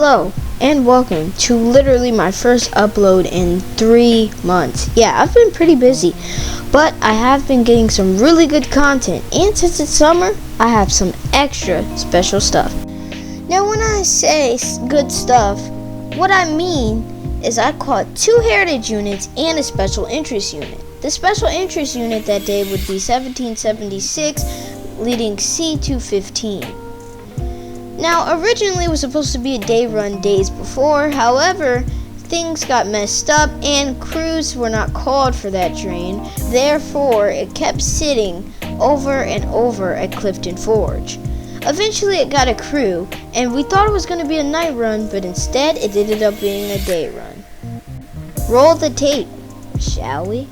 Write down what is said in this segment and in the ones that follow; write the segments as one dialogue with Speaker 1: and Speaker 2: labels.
Speaker 1: Hello, and welcome to literally my first upload in 3 months. Yeah, I've been pretty busy, but I have been getting some really good content, and since it's summer, I have some extra special stuff. Now, when I say good stuff, what I mean is I caught 2 heritage units and a special interest unit. The special interest unit that day would be 1776, leading C215. Now, originally it was supposed to be a day run days before, however, things got messed up and crews were not called for that train, therefore it kept sitting over and over at Clifton Forge. Eventually it got a crew, and we thought it was going to be a night run, but instead it ended up being a day run. Roll the tape, shall we?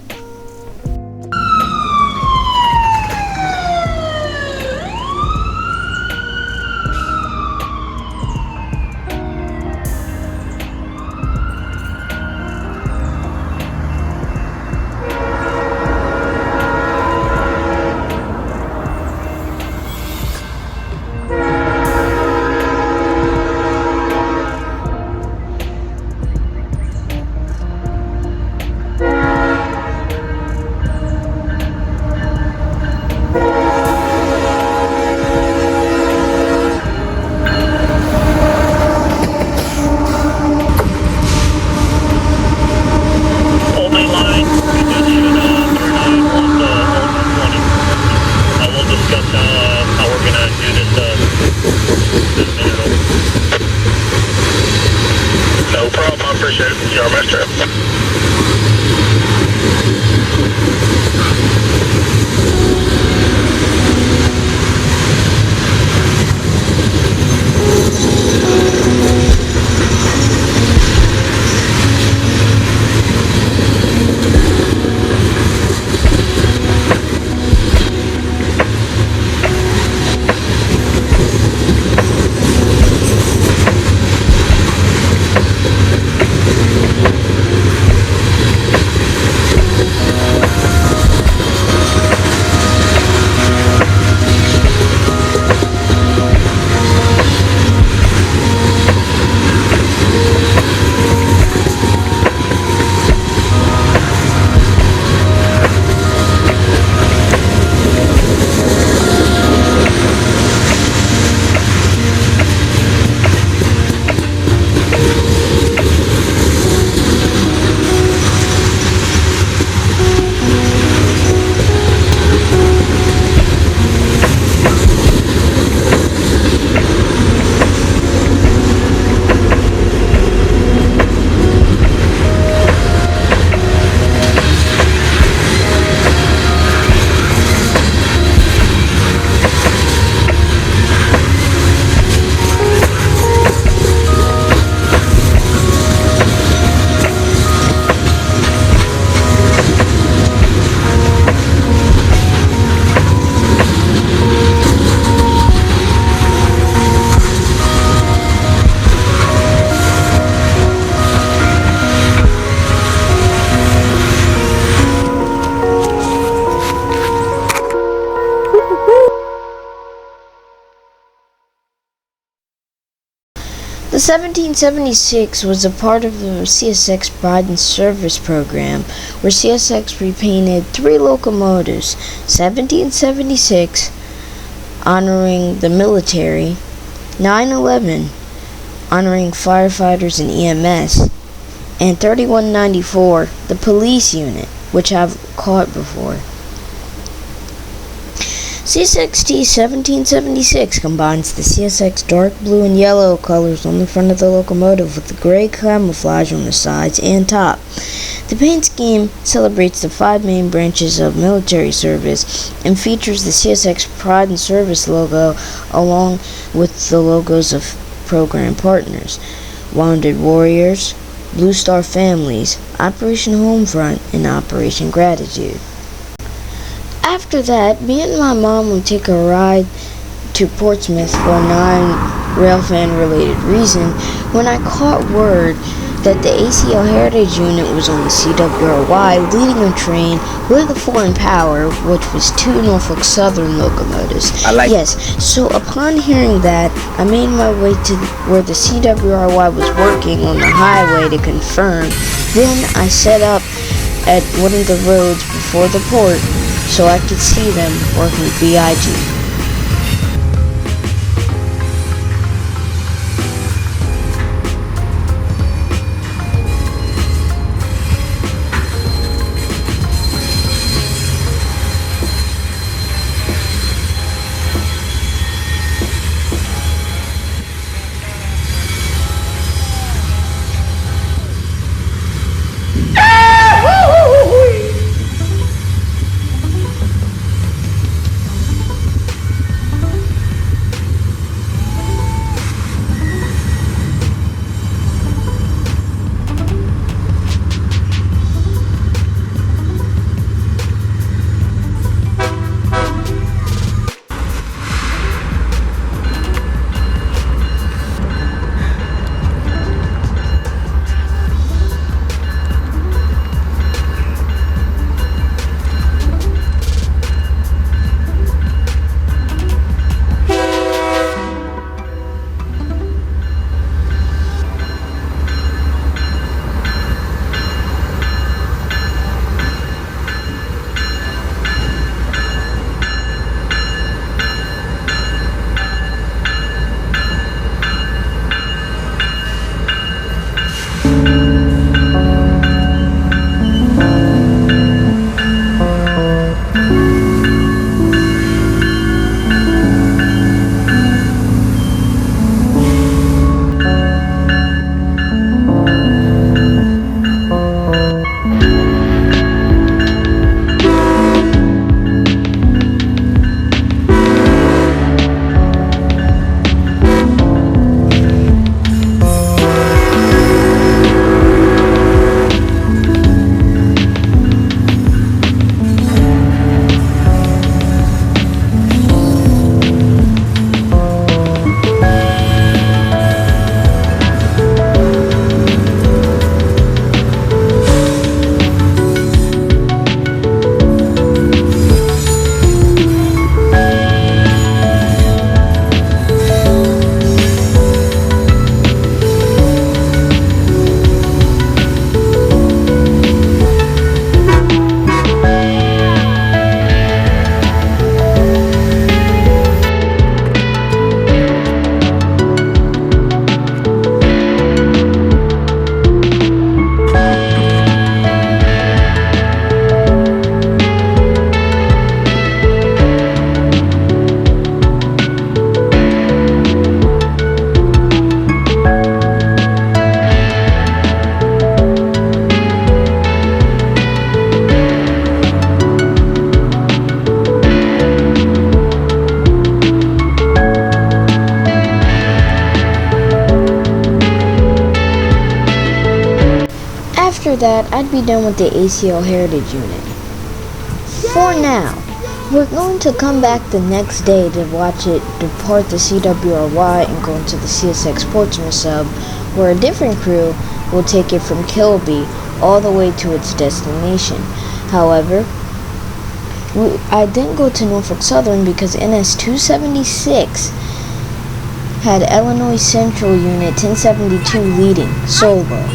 Speaker 1: The 1776 was a part of the CSX Pride in Service program, where CSX repainted 3 locomotives: 1776, honoring the military; 911, honoring firefighters and EMS; and 3194, the police unit, which I've caught before. CSXT 1776 combines the CSX dark blue and yellow colors on the front of the locomotive with the gray camouflage on the sides and top. The paint scheme celebrates the 5 main branches of military service and features the CSX Pride in Service logo along with the logos of program partners: Wounded Warriors, Blue Star Families, Operation Homefront, and Operation Gratitude. After that, me and my mom would take a ride to Portsmouth for a non-railfan related reason when I caught word that the ACL Heritage Unit was on the CWRY leading a train with a foreign power, which was 2 Norfolk Southern locomotives. Yes, so upon hearing that, I made my way to where the CWRY was working on the highway to confirm. Then I set up at one of the roads before the port so I could see them working BIG. After that, I'd be done with the ACL Heritage Unit. For now, we're going to come back the next day to watch it depart the CWRY and go into the CSX Portsmouth sub, where a different crew will take it from Kilby all the way to its destination. However, I didn't go to Norfolk Southern because NS 276 had Illinois Central Unit 1072 leading solo.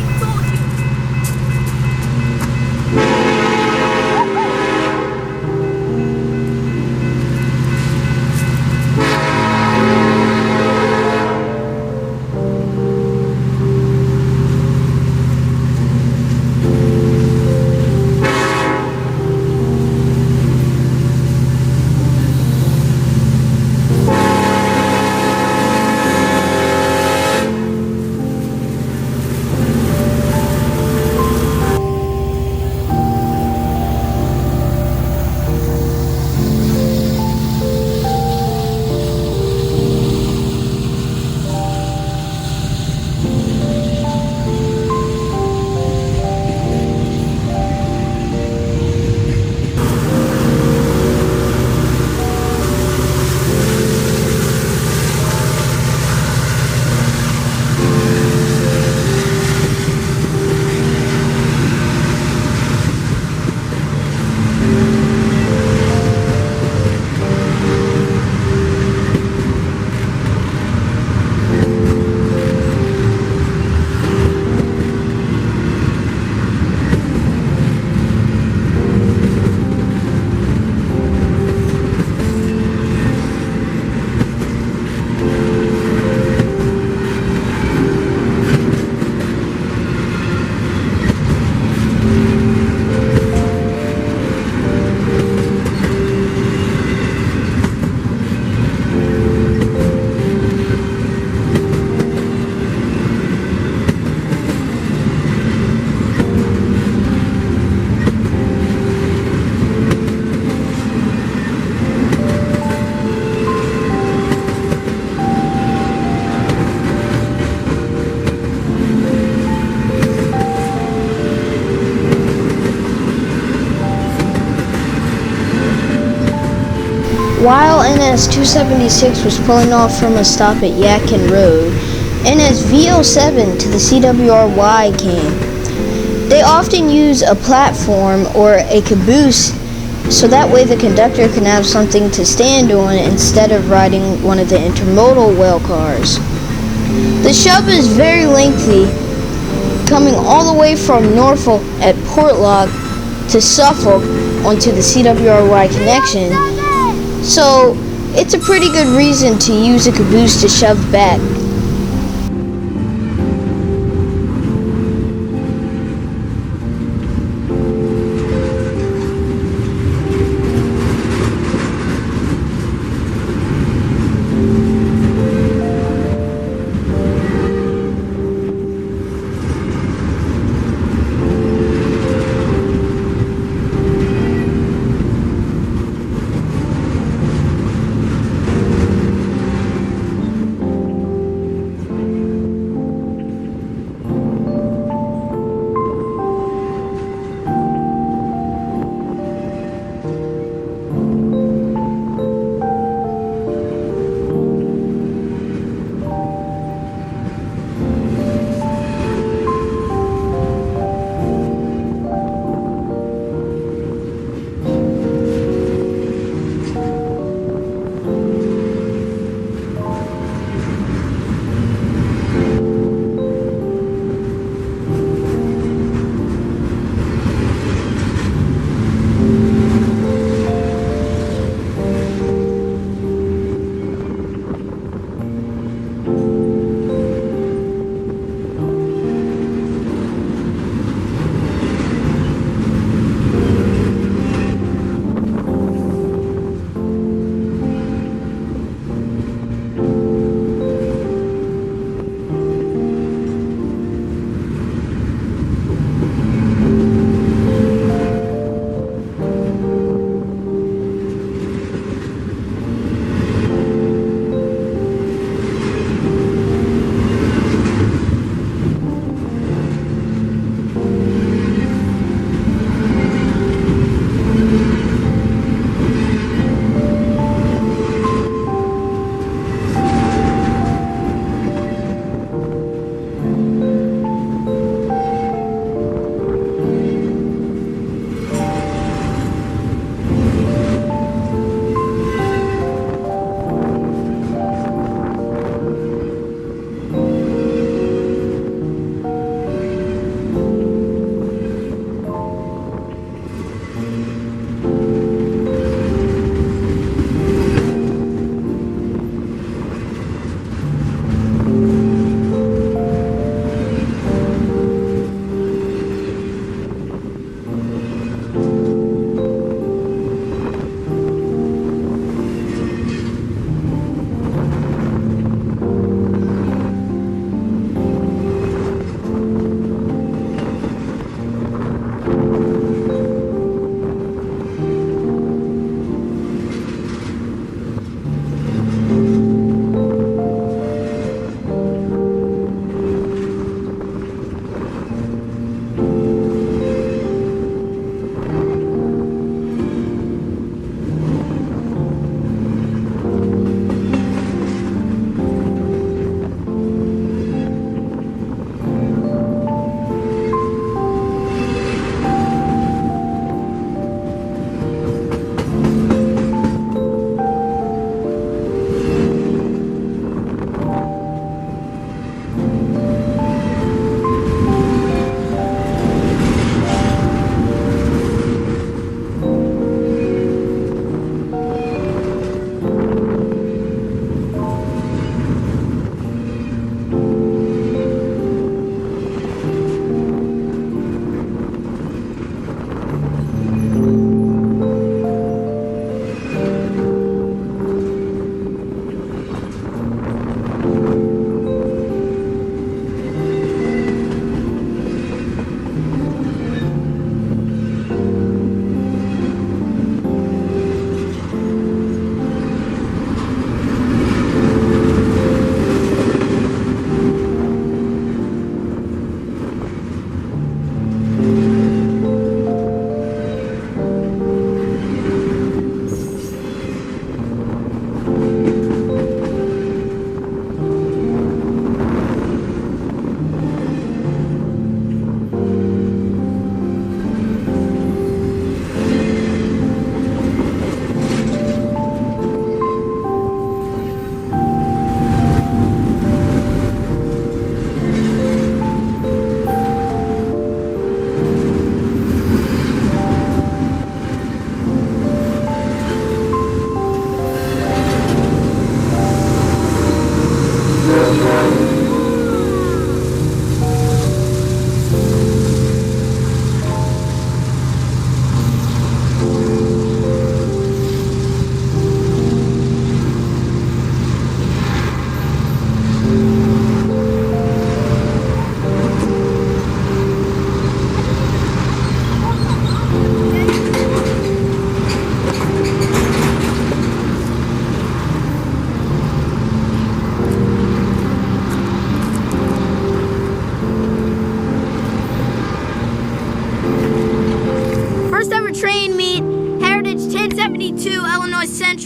Speaker 1: While NS-276 was pulling off from a stop at Yadkin Road, NS-VO7 to the CWRY came. They often use a platform or a caboose so that way the conductor can have something to stand on instead of riding one of the intermodal rail cars. The shove is very lengthy, coming all the way from Norfolk at Portlock to Suffolk onto the CWRY connection, so it's a pretty good reason to use a caboose to shove back.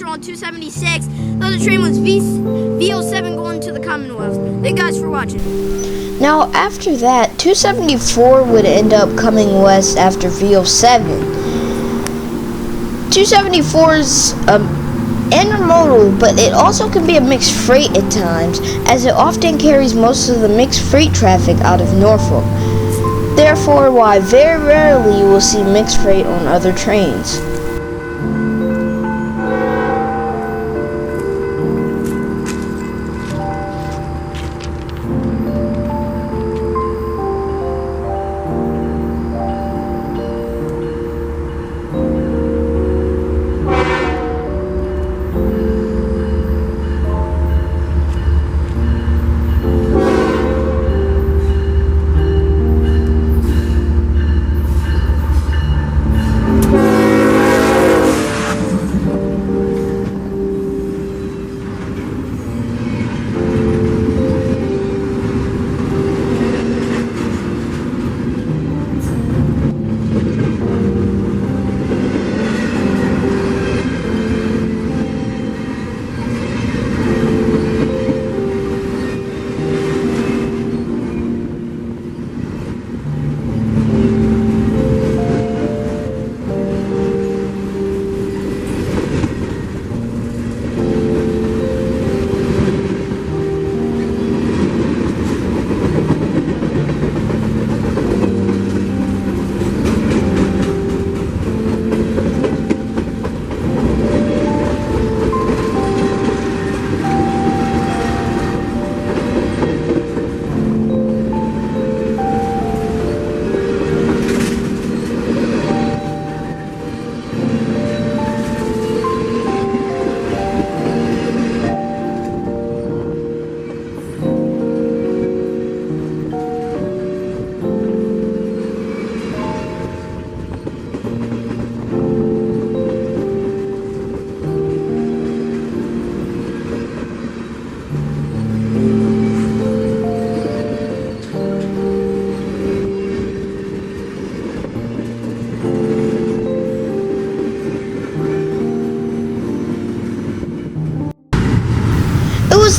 Speaker 2: on 276. The other train was VO7 going to the Commonwealth. Thank you guys for watching.
Speaker 1: Now, after that, 274 would end up coming west after VO7. 274 is intermodal, but it also can be a mixed freight at times, as it often carries most of the mixed freight traffic out of Norfolk. Therefore, why very rarely you will see mixed freight on other trains.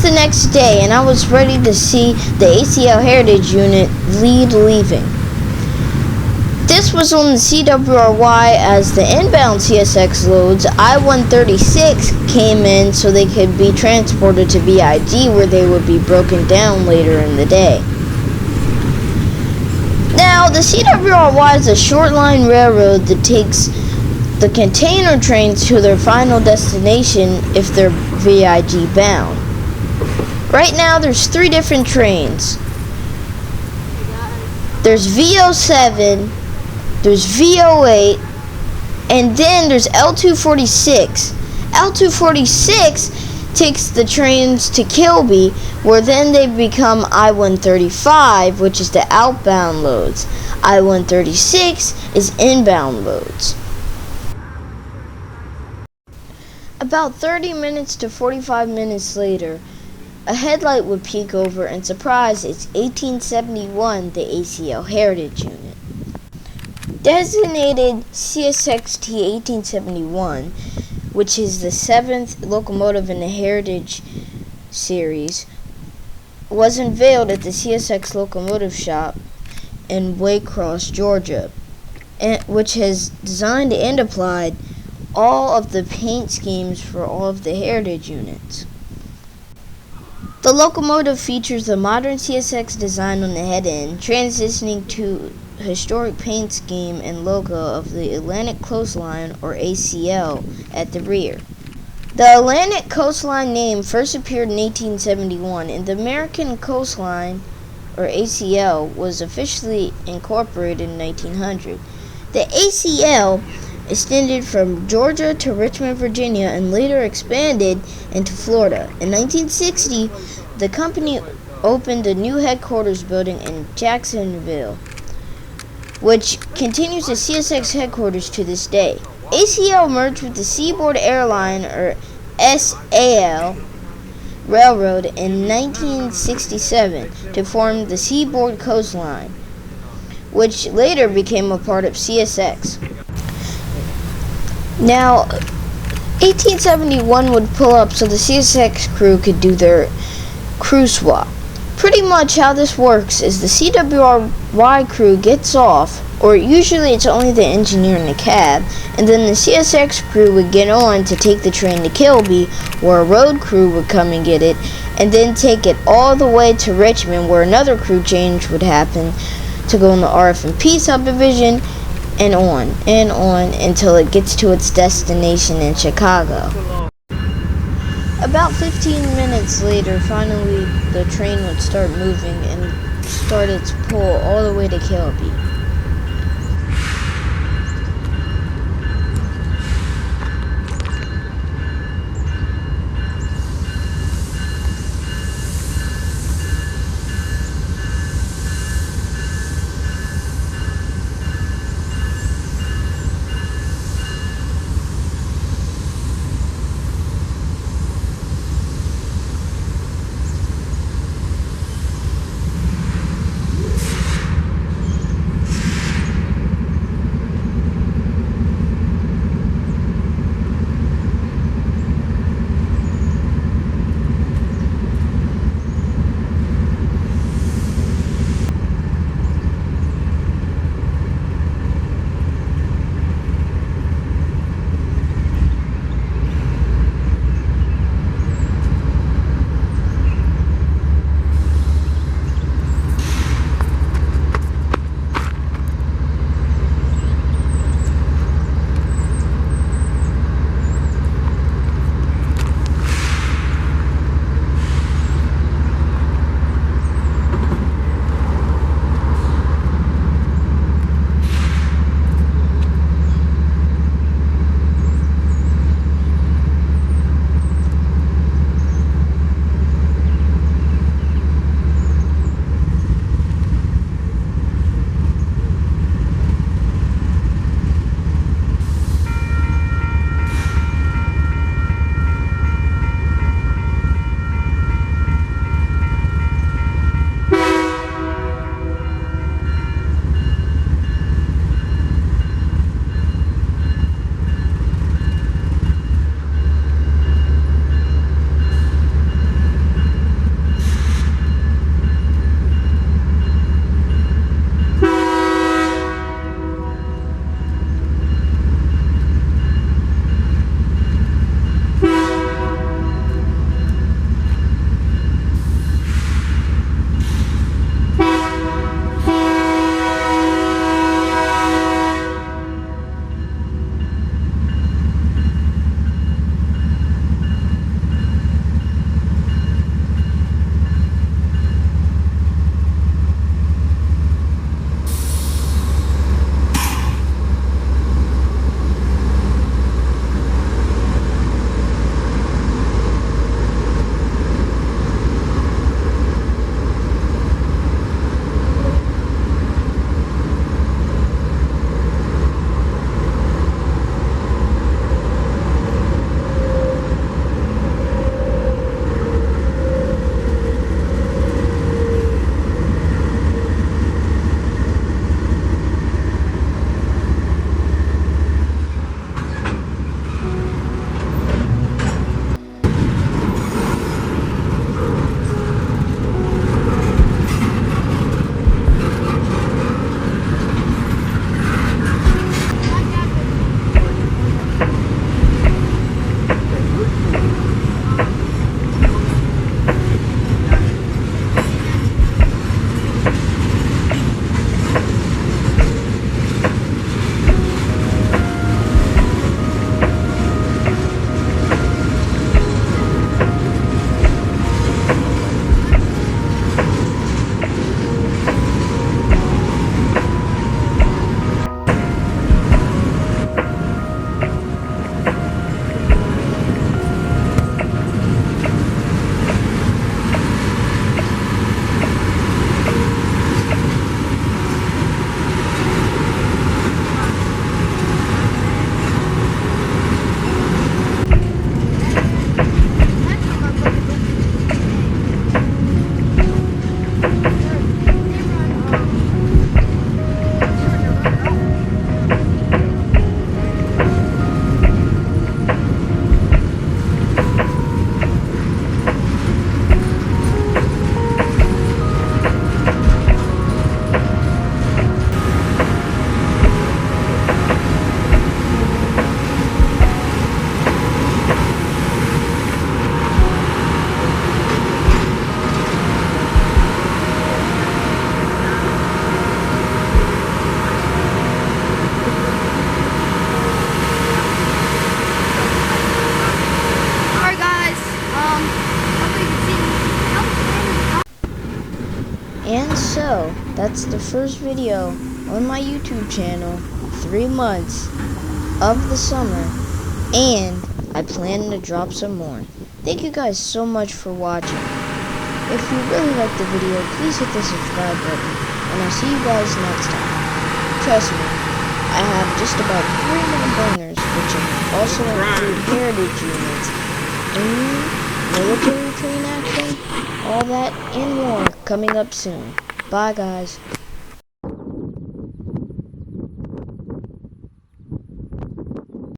Speaker 1: The next day, and I was ready to see the ACL Heritage Unit leaving. This was on the CWRY as the inbound CSX loads I-136 came in so they could be transported to VIG, where they would be broken down later in the day. Now, the CWRY is a short line railroad that takes the container trains to their final destination if they're VIG bound. Right now, there's 3 different trains. There's VO7, there's VO8, and then there's L246. L246 takes the trains to Kilby, where then they become I-135, which is the outbound loads. I-136 is inbound loads. About 30 minutes to 45 minutes later, a headlight would peek over, and surprise, it's 1871, the ACL Heritage Unit. Designated CSXT 1871, which is the 7th locomotive in the Heritage series, was unveiled at the CSX Locomotive Shop in Waycross, Georgia, which has designed and applied all of the paint schemes for all of the Heritage units. The locomotive features the modern CSX design on the head end, transitioning to historic paint scheme and logo of the Atlantic Coastline, or ACL, at the rear. The Atlantic Coastline name first appeared in 1871, and the American Coastline, or ACL, was officially incorporated in 1900. The ACL extended from Georgia to Richmond, Virginia, and later expanded into Florida. In 1960, the company opened a new headquarters building in Jacksonville, which continues as CSX headquarters to this day. ACL merged with the Seaboard Airline, or SAL, Railroad in 1967 to form the Seaboard Coastline, which later became a part of CSX. Now, 1871 would pull up so the CSX crew could do their crew swap. Pretty much how this works is the CWRY crew gets off, or usually it's only the engineer in the cab, and then the CSX crew would get on to take the train to Kilby, where a road crew would come and get it, and then take it all the way to Richmond, where another crew change would happen to go in the RF&P subdivision, and on until it gets to its destination in Chicago. About 15 minutes later, finally the train would start moving and start its pull all the way to Kilby. that's the first video on my YouTube channel, 3 months of the summer, and I plan to drop some more. Thank you guys so much for watching. If you really liked the video, please hit the subscribe button, and I'll see you guys next time. Trust me, I have just about 3 more bangers, which also include heritage units, military train action, all that and more coming up soon. Bye guys.